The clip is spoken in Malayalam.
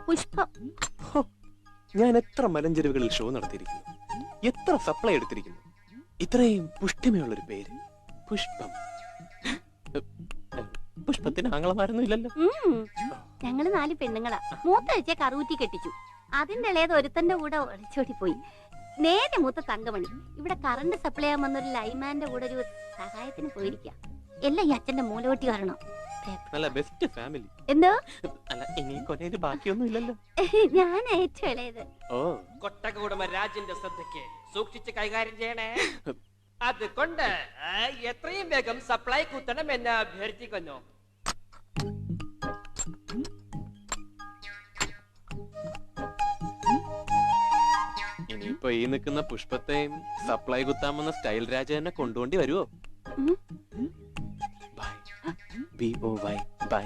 പുഷ്പം. ഹോ, ഞാൻ എത്ര മലഞ്ചെരുവുകളിൽ ഷോ നടത്തിയിരിക്കുന്നു, എത്ര സപ്ലൈ എടുത്തിരിക്കുന്നു. ഇത്രയും പുഷ്ടിമയുള്ളൊരു പേര് പുഷ്പം. പുഷ്പത്തിന് ആങ്ങളമാരൊന്നും ഇല്ലല്ലോ. ഞങ്ങള് 4 പെണ്ണുങ്ങളാ. മൂത്ത വെച്ച കറൂറ്റി കെട്ടിച്ചു. അതിന്റെ ഇളയത് ഒരുത്തന്റെ കൂടെ ഒളിച്ചോടി പോയി. നേരെ മൂത്ത തങ്കമണി ഇവിടെ കറണ്ട് സപ്ലൈ ചെയ്യാൻ വന്നൊരു ലൈമാന്റെ കൂടെ ഒരു സഹായത്തിന് പോയിരിക്കാം. എല്ലാം ഈ അച്ഛന്റെ മൂലവട്ടി കാരണം. നല്ല ബെസ്റ്റ് ഫാമിലി. എന്തോ അല്ല, ഇനി കൊനയില് ബാക്കിയൊന്നും ഇല്ലല്ലോ. ഞാൻ ഏറ്റവും ഇളയത്. ഓ, കൊട്ടകുടുംബ രാജിന്റെ ശ്രദ്ധയ്ക്ക് സൂക്ഷിച്ച് കൈകാര്യം ചെയ്യണേ. അതുകൊണ്ട് എത്രയും വേഗം സപ്ലൈ കുത്തണം എന്ന് അഭ്യർത്ഥിക്കുന്നു. ഇനിയിപ്പോ ഈ നിൽക്കുന്ന പുഷ്പത്തെയും സപ്ലൈ കുത്താമെന്ന സ്റ്റൈൽ രാജ തന്നെ കൊണ്ടുകൊണ്ടി വരുവോ? ബൈ. BOY. ബൈ.